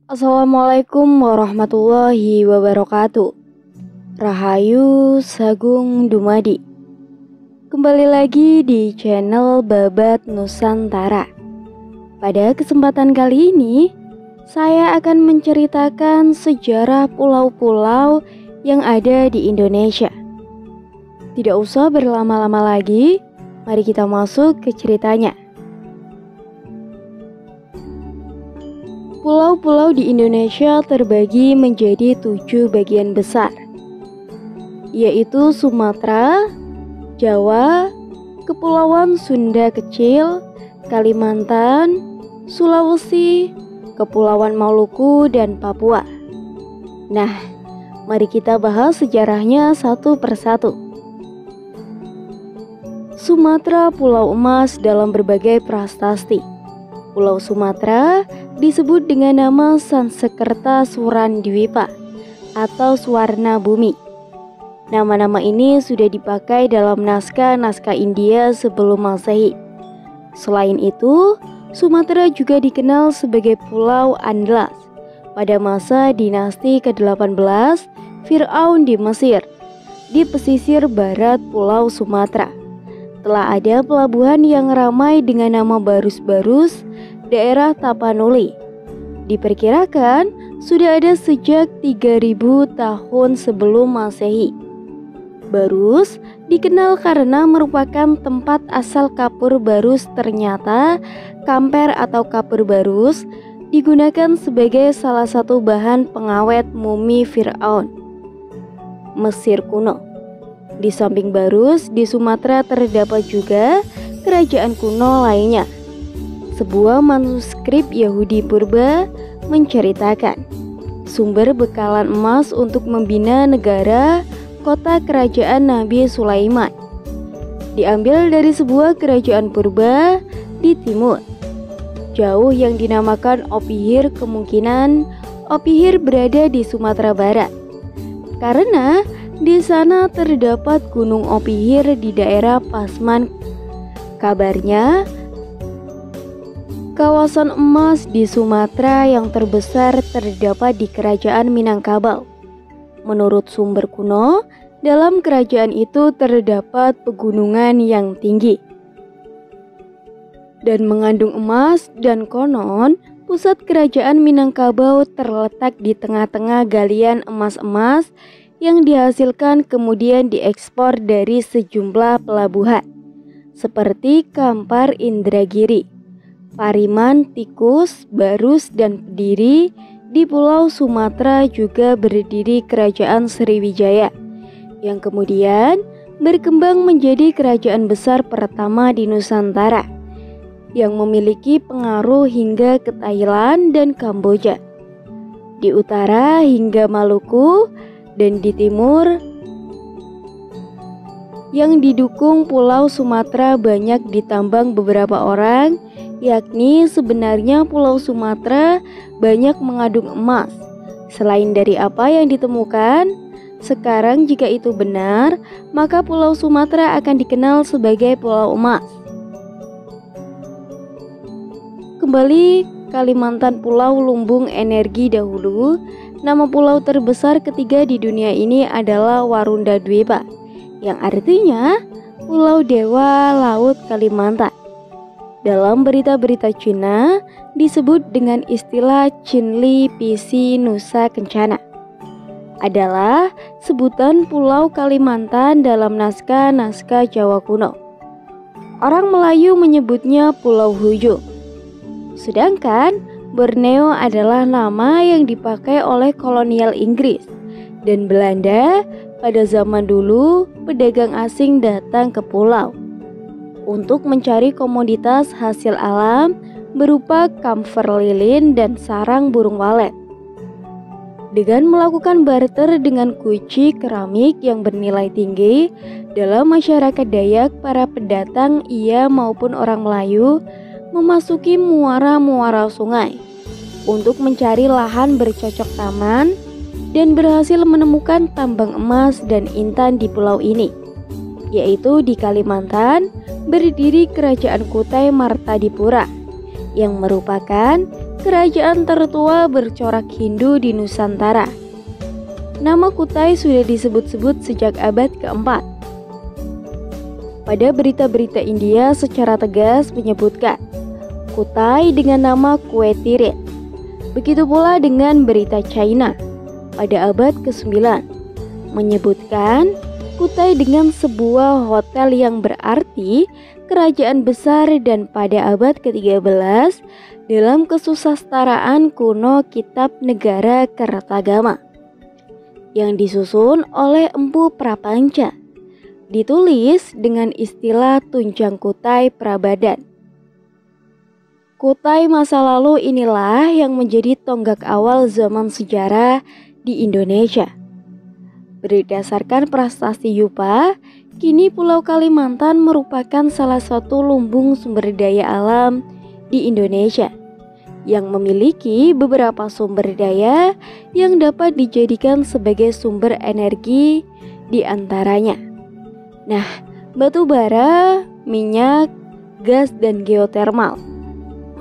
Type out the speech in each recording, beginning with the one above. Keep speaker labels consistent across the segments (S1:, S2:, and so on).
S1: Assalamualaikum warahmatullahi wabarakatuh. Rahayu Sagung Dumadi. Kembali lagi di channel Babat Nusantara. Pada kesempatan kali ini, saya akan menceritakan sejarah pulau-pulau yang ada di Indonesia. Tidak usah berlama-lama lagi, mari kita masuk ke ceritanya. Pulau-pulau di Indonesia terbagi menjadi 7 bagian besar, yaitu Sumatera, Jawa, Kepulauan Sunda Kecil, Kalimantan, Sulawesi, Kepulauan Maluku, dan Papua. Nah, mari kita bahas sejarahnya satu persatu. Sumatera Pulau Emas dalam berbagai prasasti. Pulau Sumatera disebut dengan nama Sansekerta Surandiwipa atau Swarna Bumi. Nama-nama ini sudah dipakai dalam naskah-naskah India sebelum Masehi. Selain itu, Sumatera juga dikenal sebagai Pulau Andlas pada masa dinasti ke-18 Fir'aun di Mesir, di pesisir barat Pulau Sumatera. Telah ada pelabuhan yang ramai dengan nama Barus-Barus, daerah Tapanuli. Diperkirakan sudah ada sejak 3000 tahun sebelum Masehi. Barus dikenal karena merupakan tempat asal kapur barus. Ternyata kamper atau kapur barus digunakan sebagai salah satu bahan pengawet mumi Fir'aun Mesir kuno. Di samping Barus, di Sumatera terdapat juga kerajaan kuno lainnya. Sebuah manuskrip Yahudi purba menceritakan sumber bekalan emas untuk membina negara kota kerajaan Nabi Sulaiman diambil dari sebuah kerajaan purba di timur jauh yang dinamakan Opihir. Kemungkinan Opihir berada di Sumatera Barat karena di sana terdapat Gunung Opihir di daerah Pasman. Kabarnya kawasan emas di Sumatera yang terbesar terdapat di Kerajaan Minangkabau. Menurut sumber kuno, dalam kerajaan itu terdapat pegunungan yang tinggi dan mengandung emas, dan konon pusat kerajaan Minangkabau terletak di tengah-tengah galian emas-emas yang dihasilkan kemudian diekspor dari sejumlah pelabuhan seperti Kampar Indragiri, Pariman, Tikus, Barus, dan Pediri. Di Pulau Sumatera juga berdiri Kerajaan Sriwijaya yang kemudian berkembang menjadi kerajaan besar pertama di Nusantara yang memiliki pengaruh hingga ke Thailand dan Kamboja, di utara hingga Maluku, dan di timur yang didukung Pulau Sumatera banyak ditambang beberapa orang, yakni sebenarnya Pulau Sumatera banyak mengandung emas. Selain dari apa yang ditemukan sekarang, jika itu benar, maka Pulau Sumatera akan dikenal sebagai Pulau Emas. Kembali Kalimantan, Pulau Lumbung Energi dahulu. Nama pulau terbesar ketiga di dunia ini adalah Warunda Dwipa, yang artinya Pulau Dewa Laut Kalimantan. Dalam berita-berita Cina disebut dengan istilah Cinli Pisi Nusa Kencana. Adalah sebutan Pulau Kalimantan dalam naskah-naskah Jawa kuno. Orang Melayu menyebutnya Pulau Hujung. Sedangkan Borneo adalah nama yang dipakai oleh kolonial Inggris dan Belanda pada zaman dulu. Pedagang asing datang ke pulau untuk mencari komoditas hasil alam berupa kamfer lilin dan sarang burung walet. Dengan melakukan barter dengan kuci keramik yang bernilai tinggi dalam masyarakat Dayak, para pendatang maupun orang Melayu memasuki muara-muara sungai untuk mencari lahan bercocok tanam dan berhasil menemukan tambang emas dan intan di pulau ini, yaitu di Kalimantan berdiri Kerajaan Kutai Martadipura yang merupakan kerajaan tertua bercorak Hindu di Nusantara. Nama Kutai sudah disebut-sebut sejak abad keempat. Pada berita-berita India secara tegas menyebutkan Kutai dengan nama kue tirit. Begitu pula dengan berita China pada abad ke-9 menyebutkan Kutai dengan sebuah hotel yang berarti kerajaan besar, dan pada abad ke-13 dalam kesusastraan kuno kitab Negara Kertagama yang disusun oleh Empu Prapanca ditulis dengan istilah Tunjang Kutai Prabadan. Kutai masa lalu inilah yang menjadi tonggak awal zaman sejarah di Indonesia. Berdasarkan prestasi Yupa, kini Pulau Kalimantan merupakan salah satu lumbung sumber daya alam di Indonesia yang memiliki beberapa sumber daya yang dapat dijadikan sebagai sumber energi di antaranya. Nah, batu bara, minyak, gas, dan geotermal.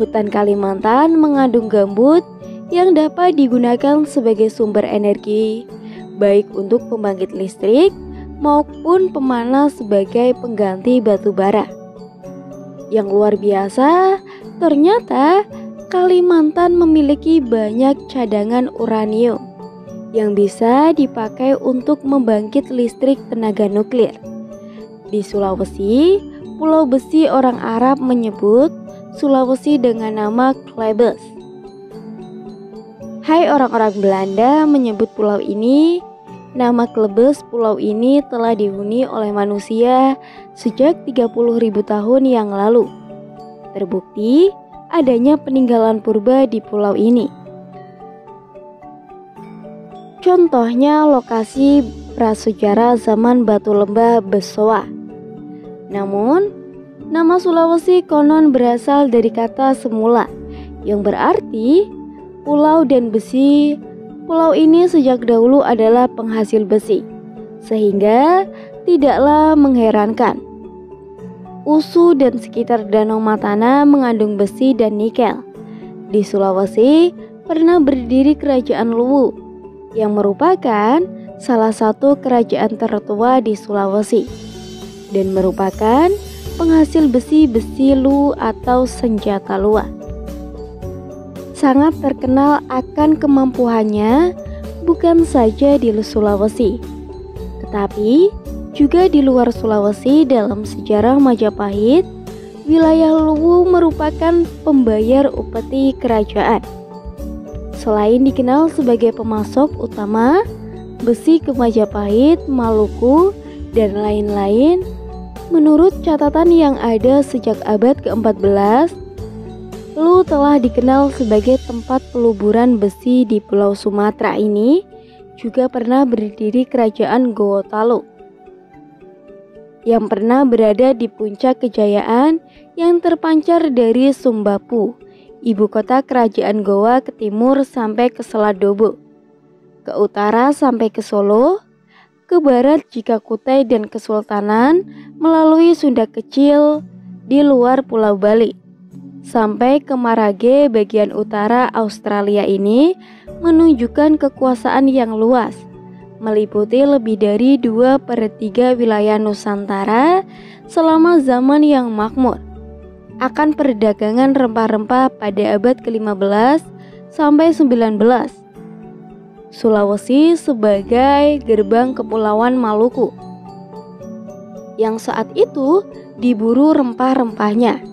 S1: Hutan Kalimantan mengandung gambut yang dapat digunakan sebagai sumber energi, baik untuk pembangkit listrik maupun pemanas sebagai pengganti batu bara. Yang luar biasa, ternyata Kalimantan memiliki banyak cadangan uranium yang bisa dipakai untuk membangkit listrik tenaga nuklir. Di Sulawesi, Pulau Besi orang Arab menyebut Sulawesi dengan nama Klebes. Hai orang-orang Belanda menyebut pulau ini nama Klebes. Pulau ini telah dihuni oleh manusia sejak 30.000 tahun yang lalu. Terbukti adanya peninggalan purba di pulau ini. Contohnya lokasi prasejarah zaman Batu Lembah Besoa. Namun, nama Sulawesi konon berasal dari kata semula yang berarti pulau dan besi. Pulau ini sejak dahulu adalah penghasil besi, sehingga tidaklah mengherankan Usu dan sekitar Danau Matana mengandung besi dan nikel. Di Sulawesi pernah berdiri Kerajaan Luwu yang merupakan salah satu kerajaan tertua di Sulawesi dan merupakan penghasil besi Lu atau senjata Lua. Sangat terkenal akan kemampuannya bukan saja di Sulawesi, tetapi juga di luar Sulawesi. Dalam sejarah Majapahit, wilayah Luwu merupakan pembayar upeti kerajaan. Selain dikenal sebagai pemasok utama besi ke Majapahit, Maluku, dan lain-lain, menurut catatan yang ada sejak abad ke-14, Luwu telah dikenal sebagai tempat peluburan besi. Di Pulau Sumatera ini juga pernah berdiri Kerajaan Gorontalo yang pernah berada di puncak kejayaan yang terpancar dari Sumbapu, ibu kota Kerajaan Gowa, ke timur sampai ke Selat Dobo, ke utara sampai ke Solo, ke barat jika Kutai dan Kesultanan melalui Sunda Kecil di luar Pulau Bali, sampai ke Marage bagian utara Australia. Ini menunjukkan kekuasaan yang luas, meliputi lebih dari 2/3 wilayah Nusantara selama zaman yang makmur akan perdagangan rempah-rempah pada abad ke-15 sampai 19. Sulawesi sebagai gerbang Kepulauan Maluku yang saat itu diburu rempah-rempahnya.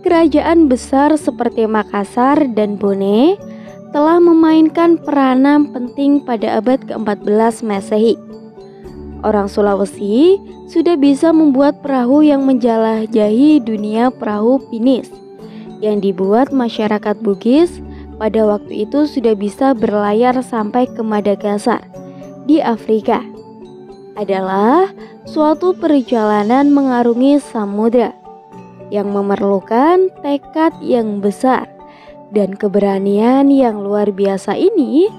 S1: Kerajaan besar seperti Makassar dan Bone telah memainkan peranan penting pada abad ke-14 Masehi. Orang Sulawesi sudah bisa membuat perahu yang menjelajahi dunia. Perahu Pinis yang dibuat masyarakat Bugis pada waktu itu sudah bisa berlayar sampai ke Madagaskar di Afrika. Adalah suatu perjalanan mengarungi samudra yang memerlukan tekad yang besar dan keberanian yang luar biasa. Ini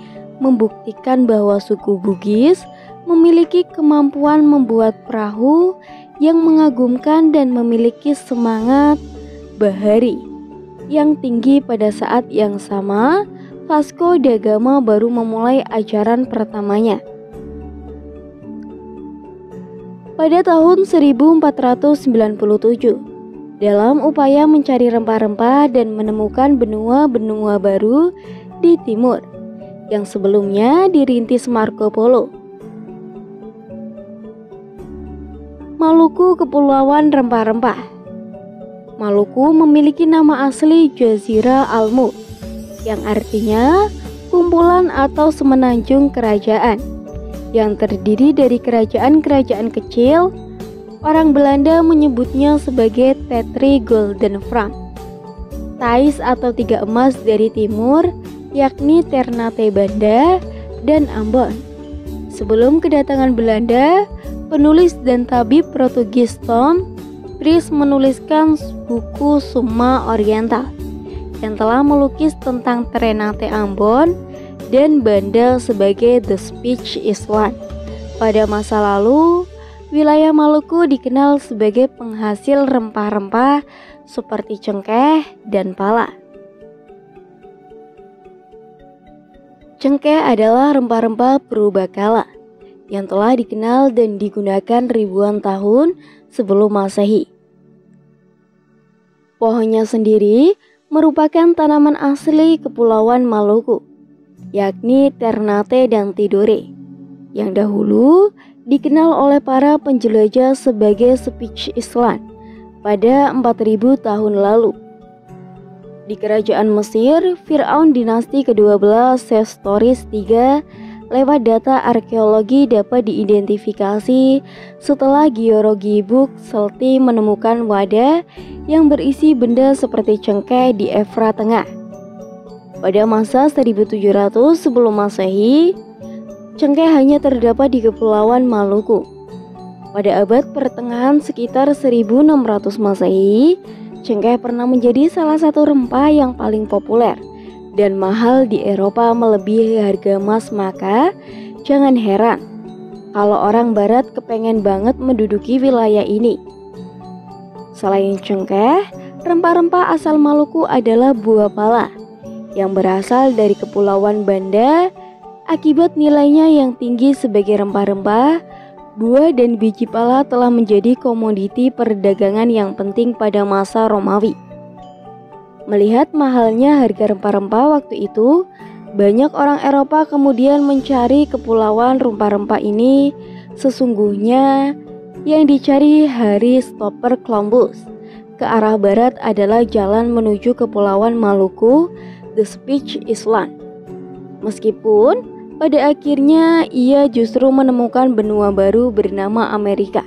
S1: membuktikan bahwa suku Bugis memiliki kemampuan membuat perahu yang mengagumkan dan memiliki semangat bahari yang tinggi. Pada saat yang sama, Vasco da Gama baru memulai ajaran pertamanya. Pada tahun 1497, dalam upaya mencari rempah-rempah dan menemukan benua-benua baru di timur yang sebelumnya dirintis Marco Polo. Maluku, Kepulauan Rempah-Rempah. Maluku memiliki nama asli Jazirah Al-Mulk, yang artinya kumpulan atau semenanjung kerajaan, yang terdiri dari kerajaan-kerajaan kecil. Orang Belanda menyebutnya sebagai Tetri Golden Frank. Thais atau tiga emas dari timur, yakni Ternate Banda dan Ambon. Sebelum kedatangan Belanda, penulis dan tabib Portugis Tom Pries menuliskan buku Summa Oriental yang telah melukis tentang Ternate Ambon dan Banda sebagai The Speech Island. Pada masa lalu, wilayah Maluku dikenal sebagai penghasil rempah-rempah seperti cengkeh dan pala. Cengkeh adalah rempah-rempah purbakala yang telah dikenal dan digunakan ribuan tahun sebelum Masehi. Pohonnya sendiri merupakan tanaman asli Kepulauan Maluku, yakni Ternate dan Tidore, yang dahulu dikenal oleh para penjelajah sebagai Speech Island pada 4000 tahun lalu. Di kerajaan Mesir, Fir'aun dinasti ke-12 Sesostris III, lewat data arkeologi dapat diidentifikasi setelah geologi Buk Selti menemukan wadah yang berisi benda seperti cengkeh di Efrat Tengah. Pada masa 1700 sebelum Masehi, cengkeh hanya terdapat di Kepulauan Maluku. Pada abad pertengahan sekitar 1600 Masehi, cengkeh pernah menjadi salah satu rempah yang paling populer dan mahal di Eropa melebihi harga emas. Maka jangan heran kalau orang barat kepengen banget menduduki wilayah ini. Selain cengkeh, rempah-rempah asal Maluku adalah buah pala yang berasal dari Kepulauan Banda. Akibat nilainya yang tinggi sebagai rempah-rempah, buah dan biji pala telah menjadi komoditi perdagangan yang penting pada masa Romawi. Melihat mahalnya harga rempah-rempah waktu itu, banyak orang Eropa kemudian mencari kepulauan rempah-rempah ini. Sesungguhnya yang dicari Christopher Columbus ke arah barat adalah jalan menuju Kepulauan Maluku, The Speech Island. Meskipun pada akhirnya ia justru menemukan benua baru bernama Amerika.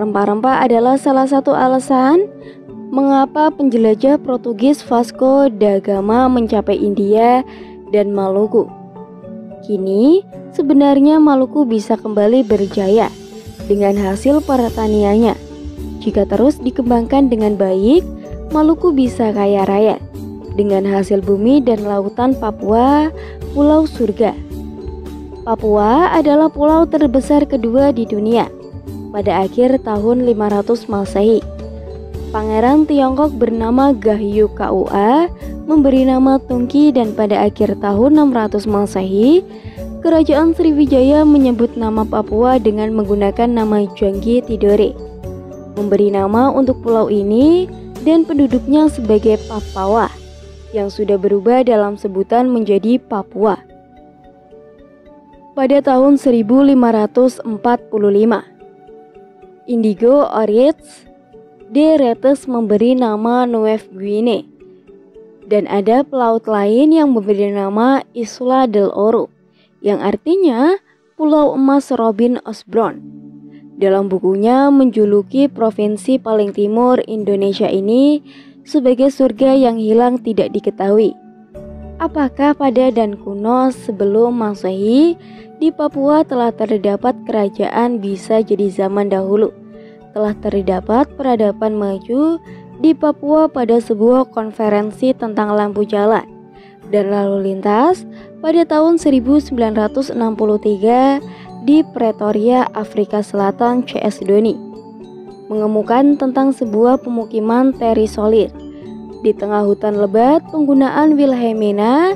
S1: Rempah-rempah adalah salah satu alasan mengapa penjelajah Portugis Vasco da Gama mencapai India dan Maluku. Kini sebenarnya Maluku bisa kembali berjaya dengan hasil pertaniannya. Jika terus dikembangkan dengan baik, Maluku bisa kaya raya dengan hasil bumi dan lautan Papua, pulau surga. Papua adalah pulau terbesar kedua di dunia. Pada akhir tahun 500 Masehi, Pangeran Tiongkok bernama Gahyu Kua memberi nama Tungki, dan pada akhir tahun 600 Masehi, Kerajaan Sriwijaya menyebut nama Papua dengan menggunakan nama Janggi Tidore, memberi nama untuk pulau ini dan penduduknya sebagai Papawa, yang sudah berubah dalam sebutan menjadi Papua. Pada tahun 1545, Indigo Ortiz de Retes memberi nama Nueva Guinea, dan ada pelaut lain yang memberi nama Isla del Oro, yang artinya Pulau Emas Robin Osborne. Dalam bukunya menjuluki provinsi paling timur Indonesia ini sebagai surga yang hilang tidak diketahui. Apakah pada dan kuno sebelum Masehi di Papua telah terdapat kerajaan? Bisa jadi zaman dahulu telah terdapat peradaban maju di Papua pada sebuah konferensi tentang lampu jalan dan lalu lintas pada tahun 1963 di Pretoria, Afrika Selatan. C.S. Doni mengemukan tentang sebuah pemukiman terisolir di tengah hutan lebat penggunaan Wilhelmina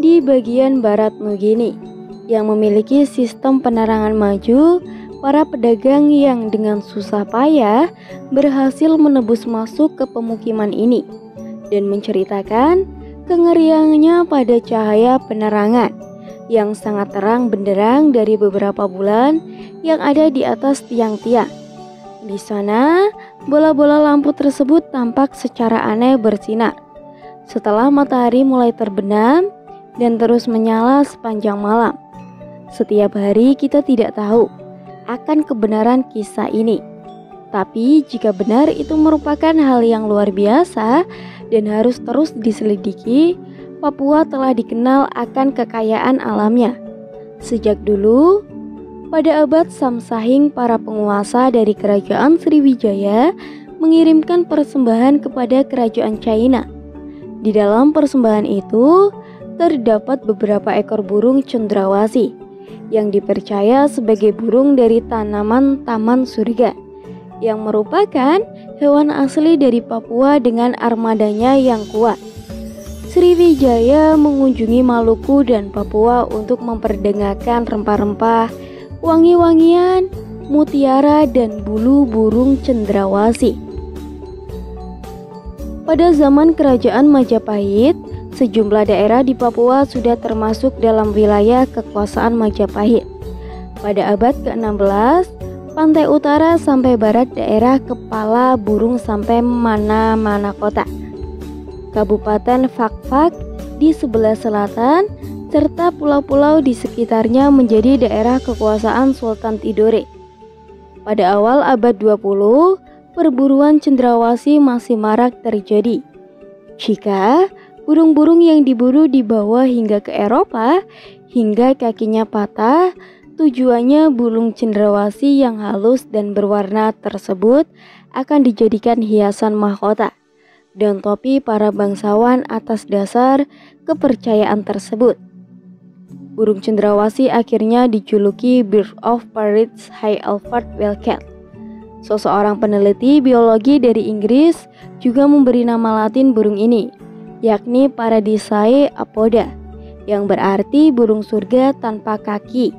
S1: di bagian barat Nugini yang memiliki sistem penerangan maju. Para pedagang yang dengan susah payah berhasil menebus masuk ke pemukiman ini dan menceritakan kengeriannya pada cahaya penerangan yang sangat terang benderang dari beberapa bulan yang ada di atas tiang-tiang. Di sana, bola-bola lampu tersebut tampak secara aneh bersinar setelah matahari mulai terbenam dan terus menyala sepanjang malam. Setiap hari kita tidak tahu akan kebenaran kisah ini. Tapi jika benar itu merupakan hal yang luar biasa dan harus terus diselidiki, Papua telah dikenal akan kekayaan alamnya. Sejak dulu, pada abad Samsahing, para penguasa dari kerajaan Sriwijaya mengirimkan persembahan kepada kerajaan China. Di dalam persembahan itu terdapat beberapa ekor burung cendrawasih yang dipercaya sebagai burung dari tanaman taman surga, yang merupakan hewan asli dari Papua dengan armadanya yang kuat. Sriwijaya mengunjungi Maluku dan Papua untuk memperdagangkan rempah-rempah, wangi-wangian, mutiara, dan bulu burung cendrawasih. Pada zaman Kerajaan Majapahit, sejumlah daerah di Papua sudah termasuk dalam wilayah kekuasaan Majapahit. Pada abad ke-16, pantai utara sampai barat daerah Kepala Burung sampai mana-mana kota. Kabupaten Fakfak di sebelah selatan, serta pulau-pulau di sekitarnya menjadi daerah kekuasaan Sultan Tidore. Pada awal abad 20, perburuan cendrawasih masih marak terjadi. Jika burung-burung yang diburu dibawa hingga ke Eropa, hingga kakinya patah, tujuannya burung cendrawasih yang halus dan berwarna tersebut akan dijadikan hiasan mahkota dan topi para bangsawan atas dasar kepercayaan tersebut. Burung cendrawasih akhirnya dijuluki Bird of Paradise High Alfred Wildcat. Seseorang peneliti biologi dari Inggris juga memberi nama Latin burung ini, yakni Paradisae apoda, yang berarti burung surga tanpa kaki.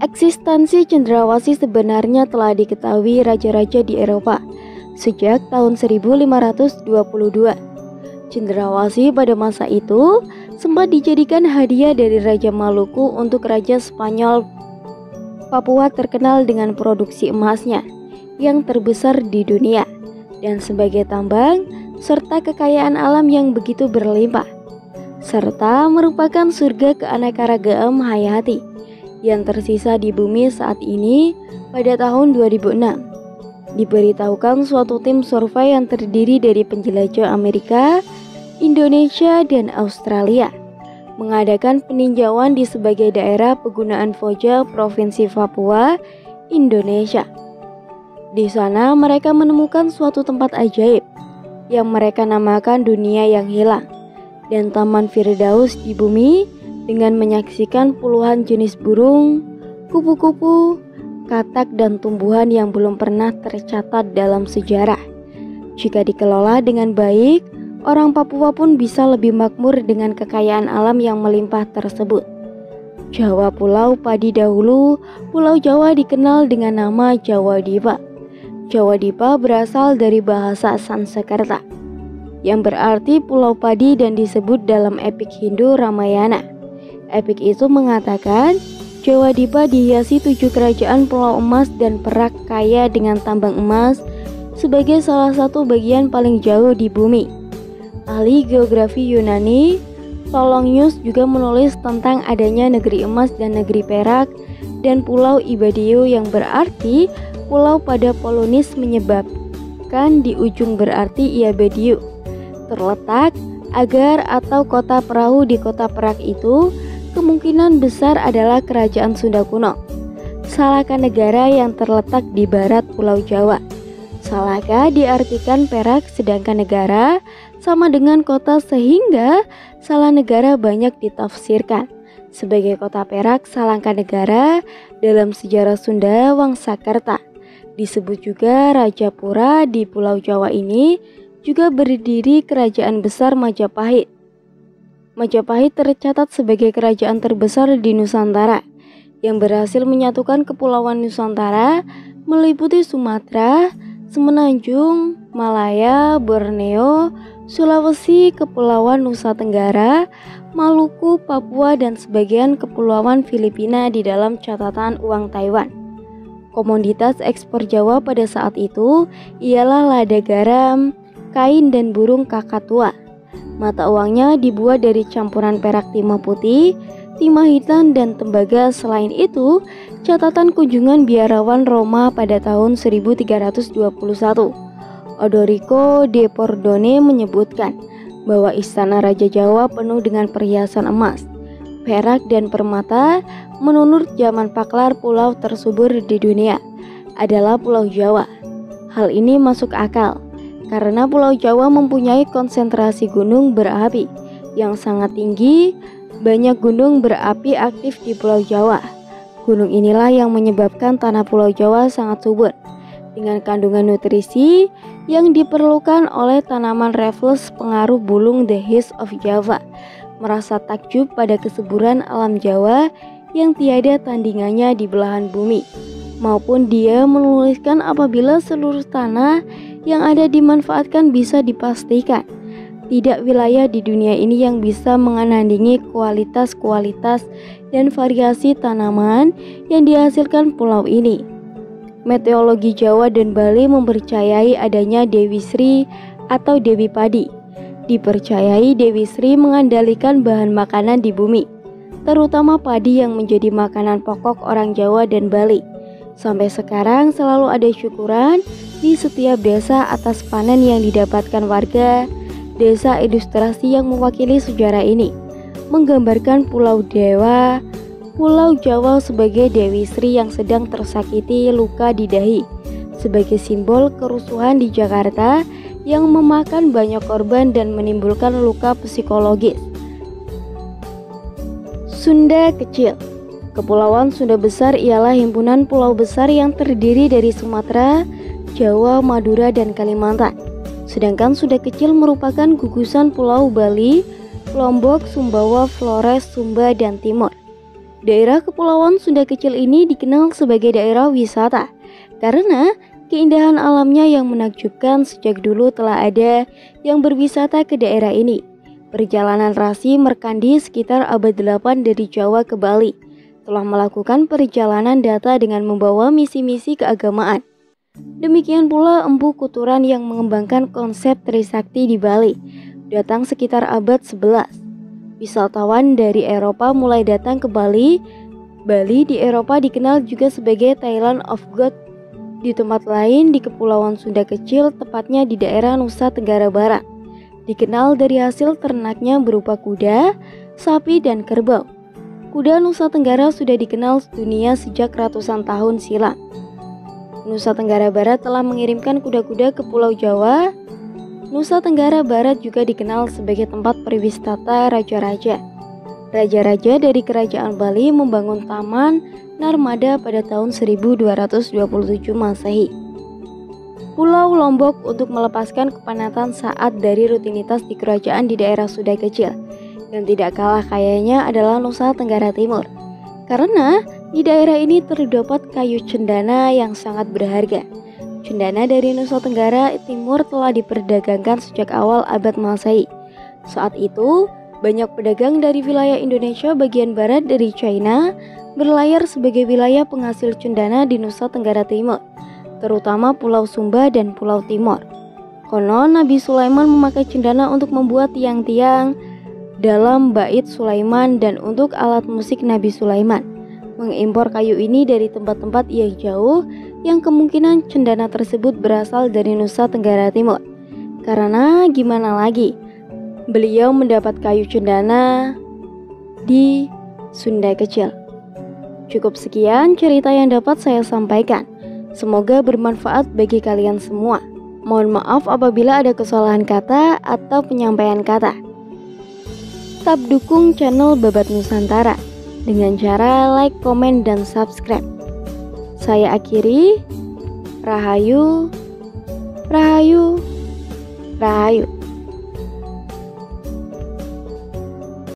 S1: Eksistensi cendrawasih sebenarnya telah diketahui raja-raja di Eropa sejak tahun 1522. Cendrawasih pada masa itu sempat dijadikan hadiah dari Raja Maluku untuk Raja Spanyol. Papua terkenal dengan produksi emasnya yang terbesar di dunia dan sebagai tambang serta kekayaan alam yang begitu berlimpah, serta merupakan surga keanekaragaman hayati yang tersisa di bumi saat ini. Pada tahun 2006, diberitahukan suatu tim survei yang terdiri dari penjelajah Amerika, Indonesia, dan Australia mengadakan peninjauan di sebagai daerah penggunaan Voja Provinsi Papua, Indonesia. Di sana mereka menemukan suatu tempat ajaib yang mereka namakan dunia yang hilang dan Taman Firdaus di bumi, dengan menyaksikan puluhan jenis burung, kupu-kupu, katak, dan tumbuhan yang belum pernah tercatat dalam sejarah. Jika dikelola dengan baik, orang Papua pun bisa lebih makmur dengan kekayaan alam yang melimpah tersebut. Jawa Pulau Padi dahulu, Pulau Jawa dikenal dengan nama Jawa Dipa. Jawa Dipa berasal dari bahasa Sanskerta, yang berarti Pulau Padi dan disebut dalam epik Hindu Ramayana. Epik itu mengatakan Jawa Dipa dihiasi 7 kerajaan pulau emas dan perak kaya dengan tambang emas sebagai salah satu bagian paling jauh di bumi. Ahli geografi Yunani Solonius juga menulis tentang adanya negeri emas dan negeri perak dan pulau Ibadiu yang berarti pulau pada Polonis, menyebabkan di ujung berarti Iabadiu terletak agar atau kota perahu di kota Perak itu kemungkinan besar adalah kerajaan Sunda kuno. Salaka negara yang terletak di barat Pulau Jawa. Salaka diartikan perak, sedangkan negara sama dengan kota, sehingga Salanegara banyak ditafsirkan sebagai kota perak. Salangkanegara dalam sejarah Sunda Wangsakerta. Disebut juga Rajapura di Pulau Jawa ini juga berdiri kerajaan besar Majapahit. Majapahit tercatat sebagai kerajaan terbesar di Nusantara yang berhasil menyatukan kepulauan Nusantara meliputi Sumatera, Semenanjung, Malaya, Borneo, Sulawesi, Kepulauan Nusa Tenggara, Maluku, Papua, dan sebagian kepulauan Filipina di dalam catatan uang Taiwan. Komoditas ekspor Jawa pada saat itu ialah lada garam, kain, dan burung kakatua. Mata uangnya dibuat dari campuran perak timah putih, timah hitam, dan tembaga. Selain itu, catatan kunjungan biarawan Roma pada tahun 1321, Odorico de Pordone, menyebutkan bahwa istana Raja Jawa penuh dengan perhiasan emas, perak, dan permata. Menurut zaman Paklar, pulau tersubur di dunia adalah Pulau Jawa. Hal ini masuk akal karena Pulau Jawa mempunyai konsentrasi gunung berapi yang sangat tinggi. Banyak gunung berapi aktif di Pulau Jawa. Gunung inilah yang menyebabkan tanah Pulau Jawa sangat subur dengan kandungan nutrisi yang diperlukan oleh tanaman Raffles. Pengaruh bulung The Hills of Java merasa takjub pada kesuburan alam Jawa yang tiada tandingannya di belahan bumi, maupun dia menuliskan apabila seluruh tanah yang ada dimanfaatkan bisa dipastikan tidak wilayah di dunia ini yang bisa menandingi kualitas dan variasi tanaman yang dihasilkan pulau ini. Meteorologi Jawa dan Bali mempercayai adanya Dewi Sri atau Dewi Padi. Dipercayai Dewi Sri mengandalkan bahan makanan di bumi, terutama padi yang menjadi makanan pokok orang Jawa dan Bali. Sampai sekarang selalu ada syukuran di setiap desa atas panen yang didapatkan warga desa. Ilustrasi yang mewakili sejarah ini menggambarkan Pulau Dewa, Pulau Jawa sebagai Dewi Sri yang sedang tersakiti luka di dahi, sebagai simbol kerusuhan di Jakarta yang memakan banyak korban dan menimbulkan luka psikologis. Sunda Kecil. Kepulauan Sunda Besar ialah himpunan pulau besar yang terdiri dari Sumatera, Jawa, Madura, dan Kalimantan. Sedangkan Sunda Kecil merupakan gugusan Pulau Bali, Lombok, Sumbawa, Flores, Sumba, dan Timor. Daerah Kepulauan Sunda Kecil ini dikenal sebagai daerah wisata karena keindahan alamnya yang menakjubkan. Sejak dulu telah ada yang berwisata ke daerah ini. Perjalanan Rasi Merkandi sekitar abad 8 dari Jawa ke Bali telah melakukan perjalanan data dengan membawa misi-misi keagamaan. Demikian pula Empu Kuturan yang mengembangkan konsep Trisakti di Bali datang sekitar abad 11. Wisatawan dari Eropa mulai datang ke Bali. Bali di Eropa dikenal juga sebagai Thailand of God. Di tempat lain di Kepulauan Sunda Kecil, tepatnya di daerah Nusa Tenggara Barat, dikenal dari hasil ternaknya berupa kuda, sapi, dan kerbau. Kuda Nusa Tenggara sudah dikenal dunia sejak ratusan tahun silam. Nusa Tenggara Barat telah mengirimkan kuda-kuda ke Pulau Jawa. Nusa Tenggara Barat juga dikenal sebagai tempat perwisata raja-raja. Raja-raja dari Kerajaan Bali membangun Taman Narmada pada tahun 1227 Masehi. Pulau Lombok untuk melepaskan kepenatan saat dari rutinitas di kerajaan di daerah Sunda Kecil. Yang tidak kalah kayanya adalah Nusa Tenggara Timur, karena di daerah ini terdapat kayu cendana yang sangat berharga. Cendana dari Nusa Tenggara Timur telah diperdagangkan sejak awal abad Masehi. Saat itu, banyak pedagang dari wilayah Indonesia bagian barat dari China berlayar sebagai wilayah penghasil cendana di Nusa Tenggara Timur, terutama Pulau Sumba dan Pulau Timor. Konon Nabi Sulaiman memakai cendana untuk membuat tiang-tiang dalam bait Sulaiman dan untuk alat musik Nabi Sulaiman. Mengimpor kayu ini dari tempat-tempat yang jauh yang kemungkinan cendana tersebut berasal dari Nusa Tenggara Timur. Karena gimana lagi, beliau mendapat kayu cendana di Sunda Kecil. Cukup sekian cerita yang dapat saya sampaikan. Semoga bermanfaat bagi kalian semua. Mohon maaf apabila ada kesalahan kata atau penyampaian kata. Tetap dukung channel Babat Nusantara dengan cara like, komen, dan subscribe. Saya akhiri. Rahayu, Rahayu, Rahayu.